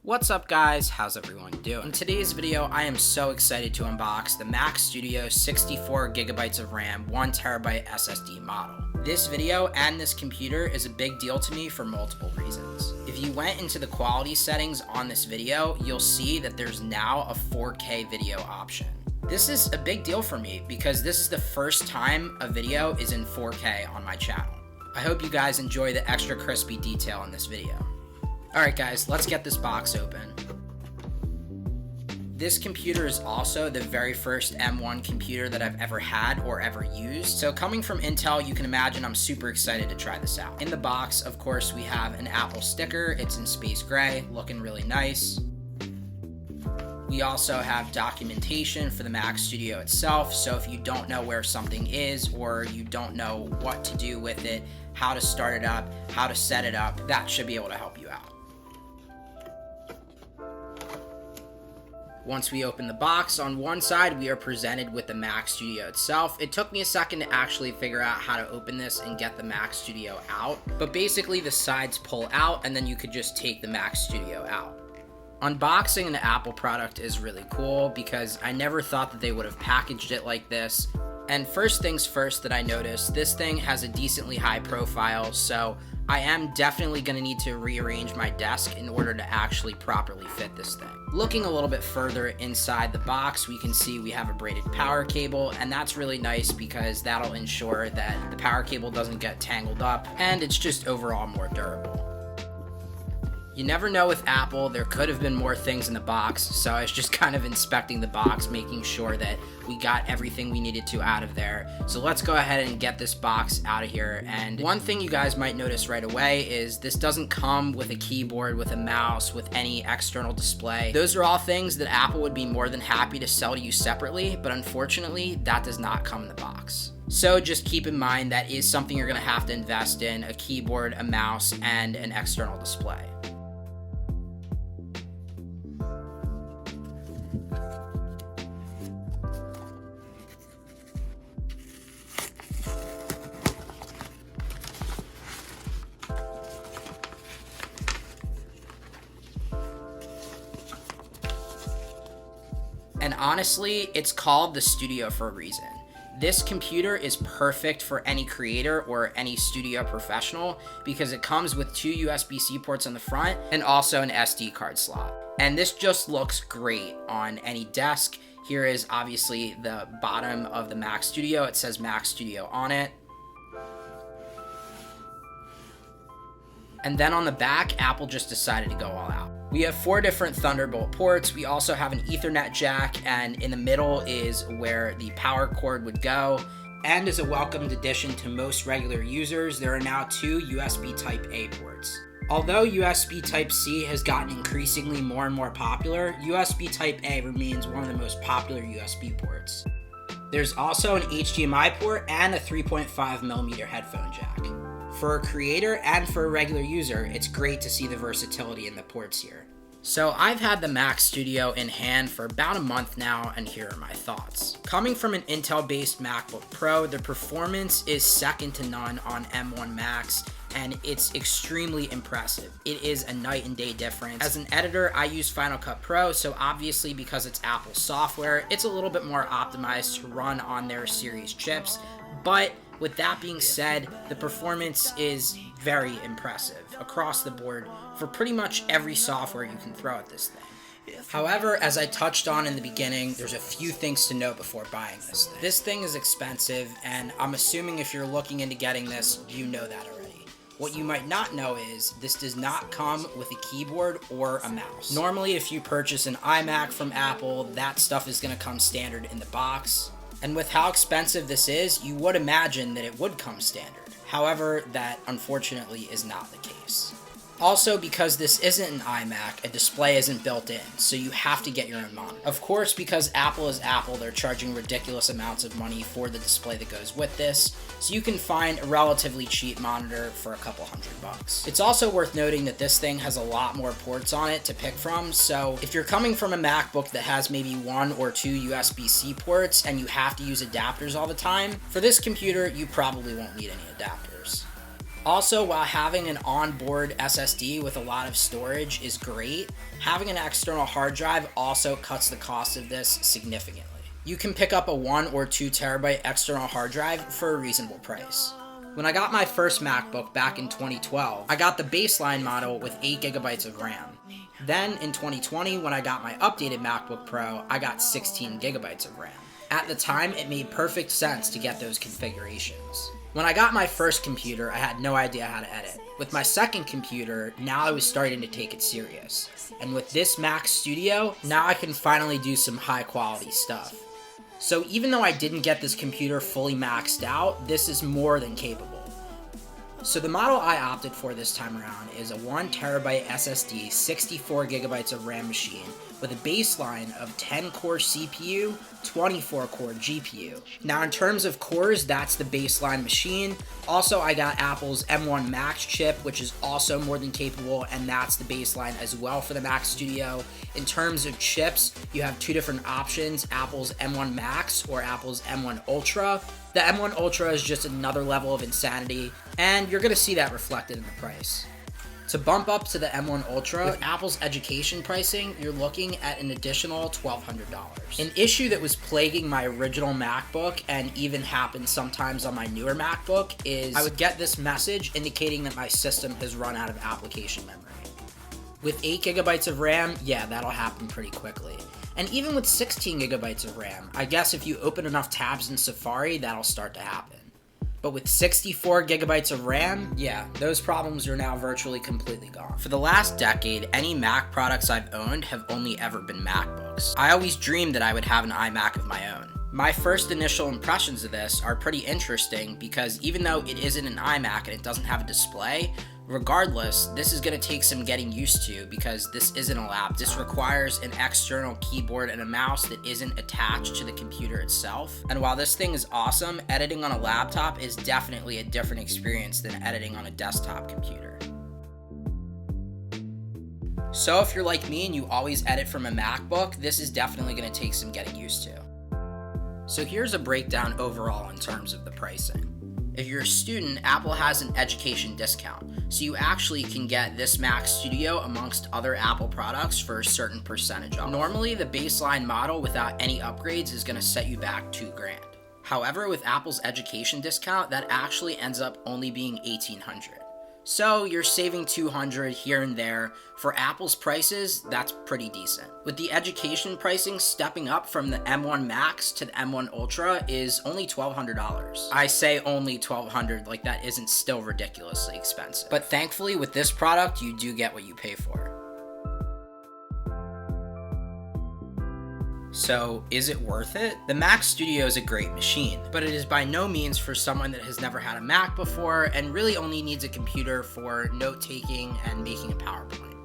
What's up guys, how's everyone doing? In today's video, I am so excited to unbox the Mac Studio 64GB of RAM, 1TB SSD model. This video and this computer is a big deal to me for multiple reasons. If you went into the quality settings on this video, you'll see that there's now a 4K video option. This is a big deal for me because this is the first time a video is in 4K on my channel. I hope you guys enjoy the extra crispy detail in this video. Alright guys, let's get this box open. This computer is also the very first M1 computer that I've ever had or ever used. So coming from Intel, you can imagine I'm super excited to try this out. In the box, of course, we have an Apple sticker. It's in space gray, looking really nice. We also have documentation for the Mac Studio itself, so if you don't know where something is or you don't know what to do with it, how to start it up, how to set it up, that should be able to help you out. Once we open the box, on one side we are presented with the Mac Studio itself. It took me a second to actually figure out how to open this and get the Mac Studio out, but basically the sides pull out and then you could just take the Mac Studio out. Unboxing an Apple product is really cool because I never thought that they would have packaged it like this. And first things first that I noticed, this thing has a decently high profile, so I am definitely going to need to rearrange my desk in order to actually properly fit this thing. Looking a little bit further inside the box, we can see we have a braided power cable, and that's really nice because that'll ensure that the power cable doesn't get tangled up, and it's just overall more durable. You never know with Apple, there could have been more things in the box, so I was just kind of inspecting the box, making sure that we got everything we needed to out of there. So let's go ahead and get this box out of here. And one thing you guys might notice right away is this doesn't come with a keyboard, with a mouse, with any external display. Those are all things that Apple would be more than happy to sell to you separately, but unfortunately, that does not come in the box. So just keep in mind that is something you're going to have to invest in: a keyboard, a mouse, and an external display. And honestly, it's called the Studio for a reason. This computer is perfect for any creator or any studio professional because it comes with two USB-C ports on the front and also an SD card slot. And this just looks great on any desk. Here is obviously the bottom of the Mac Studio. It says Mac Studio on it. And then on the back, Apple just decided to go all out. We have 4 different Thunderbolt ports. We also have an Ethernet jack, and in the middle is where the power cord would go. And as a welcomed addition to most regular users, there are now 2 USB Type-A ports. Although USB Type-C has gotten increasingly more and more popular, USB Type-A remains one of the most popular USB ports. There's also an HDMI port and a 3.5mm headphone jack. For a creator and for a regular user, it's great to see the versatility in the ports here. So I've had the Mac Studio in hand for about a month now, and here are my thoughts. Coming from an Intel-based MacBook Pro, the performance is second to none on M1 Macs, and it's extremely impressive. It is a night and day difference. As an editor, I use Final Cut Pro, so obviously because it's Apple software, it's a little bit more optimized to run on their series chips, but with that being said, the performance is very impressive across the board for pretty much every software you can throw at this thing. However, as I touched on in the beginning, there's a few things to note before buying this thing. This thing is expensive, and I'm assuming if you're looking into getting this, you know that already. What you might not know is this does not come with a keyboard or a mouse. Normally, if you purchase an iMac from Apple, that stuff is going to come standard in the box. And with how expensive this is, you would imagine that it would come standard. However, that unfortunately is not the case. Also, because this isn't an iMac, a display isn't built in, so you have to get your own monitor. Of course, because Apple is Apple, they're charging ridiculous amounts of money for the display that goes with this, so you can find a relatively cheap monitor for a couple $100. It's also worth noting that this thing has a lot more ports on it to pick from, so if you're coming from a MacBook that has maybe 1 or 2 USB-C ports and you have to use adapters all the time, for this computer, you probably won't need any adapters. Also, while having an onboard SSD with a lot of storage is great, having an external hard drive also cuts the cost of this significantly. You can pick up a 1 or 2 terabyte external hard drive for a reasonable price. When I got my first MacBook back in 2012, I got the baseline model with 8 gigabytes of RAM. Then in 2020, when I got my updated MacBook Pro, I got 16 gigabytes of RAM. At the time, it made perfect sense to get those configurations. When I got my first computer, I had no idea how to edit. With my second computer, now I was starting to take it serious. And with this Mac Studio, now I can finally do some high quality stuff. So even though I didn't get this computer fully maxed out, this is more than capable. So the model I opted for this time around is a 1 terabyte SSD, 64 gigabytes of RAM machine with a baseline of 10 core CPU, 24 core GPU. Now in terms of cores, that's the baseline machine. Also, I got Apple's M1 Max chip, which is also more than capable, and that's the baseline as well for the Mac Studio. In terms of chips, you have 2 different options, Apple's M1 Max or Apple's M1 Ultra. The M1 Ultra is just another level of insanity, and you're gonna see that reflected in the price. To bump up to the M1 Ultra, with Apple's education pricing, you're looking at an additional $1,200. An issue that was plaguing my original MacBook, and even happens sometimes on my newer MacBook, is I would get this message indicating that my system has run out of application memory. With 8 gigabytes of RAM, yeah, that'll happen pretty quickly. And even with 16 gigabytes of RAM, I guess if you open enough tabs in Safari, that'll start to happen. But with 64 gigabytes of RAM, yeah, those problems are now virtually completely gone. For the last decade, any Mac products I've owned have only ever been MacBooks. I always dreamed that I would have an iMac of my own. My first initial impressions of this are pretty interesting because even though it isn't an iMac and it doesn't have a display, regardless, this is going to take some getting used to because this isn't a laptop. This requires an external keyboard and a mouse that isn't attached to the computer itself. And while this thing is awesome, editing on a laptop is definitely a different experience than editing on a desktop computer. So if you're like me and you always edit from a MacBook, this is definitely going to take some getting used to. So here's a breakdown overall in terms of the pricing. If you're a student, Apple has an education discount, so you actually can get this Mac Studio amongst other Apple products for a certain percentage off. Normally, the baseline model without any upgrades is going to set you back $2,000. However, with Apple's education discount, that actually ends up only being $1,800. So you're saving $200 here and there. For Apple's prices, that's pretty decent. With the education pricing stepping up from the M1 Max to the M1 Ultra is only $1,200. I say only $1,200, like that isn't still ridiculously expensive. But thankfully with this product, you do get what you pay for. So, is it worth it? The Mac Studio is a great machine, but it is by no means for someone that has never had a Mac before and really only needs a computer for note-taking and making a PowerPoint.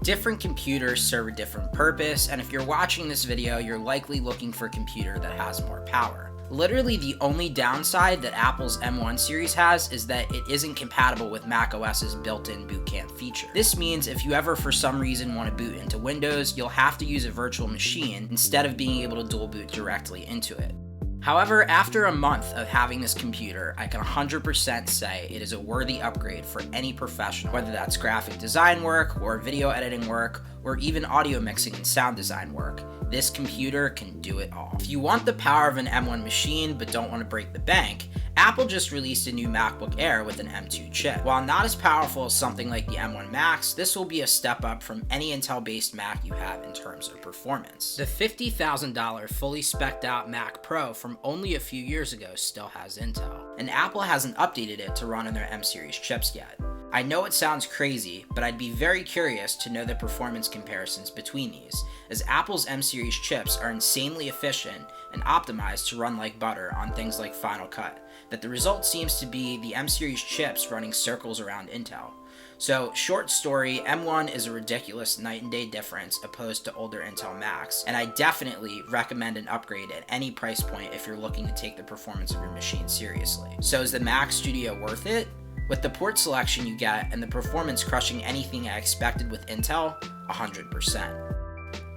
Different computers serve a different purpose, and if you're watching this video, you're likely looking for a computer that has more power. Literally the only downside that Apple's M1 series has is that it isn't compatible with macOS's built-in boot camp feature. This means if you ever for some reason want to boot into Windows, you'll have to use a virtual machine instead of being able to dual boot directly into it. However, after a month of having this computer, I can 100% say it is a worthy upgrade for any professional, whether that's graphic design work, or video editing work, or even audio mixing and sound design work. This computer can do it all. If you want the power of an M1 machine but don't want to break the bank, Apple just released a new MacBook Air with an M2 chip. While not as powerful as something like the M1 Max, this will be a step up from any Intel-based Mac you have in terms of performance. The $50,000 fully spec'd out Mac Pro from only a few years ago still has Intel, and Apple hasn't updated it to run on their M-series chips yet. I know it sounds crazy, but I'd be very curious to know the performance comparisons between these, as Apple's M-series chips are insanely efficient and optimized to run like butter on things like Final Cut, but the result seems to be the M-series chips running circles around Intel. So, short story, M1 is a ridiculous night and day difference opposed to older Intel Macs, and I definitely recommend an upgrade at any price point if you're looking to take the performance of your machine seriously. So is the Mac Studio worth it? With the port selection you get and the performance crushing anything I expected with Intel, 100%.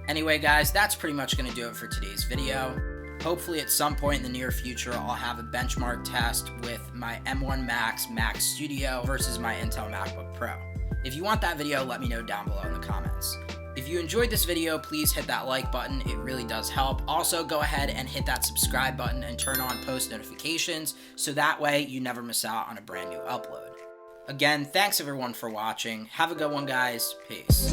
Anyway guys, that's pretty much going to do it for today's video. Hopefully at some point in the near future, I'll have a benchmark test with my M1 Max Mac Studio versus my Intel MacBook Pro. If you want that video, let me know down below in the comments. If you enjoyed this video, please hit that like button. It really does help. Also, go ahead and hit that subscribe button and turn on post notifications so that way you never miss out on a brand new upload. Again, thanks everyone for watching. Have a good one, guys. Peace.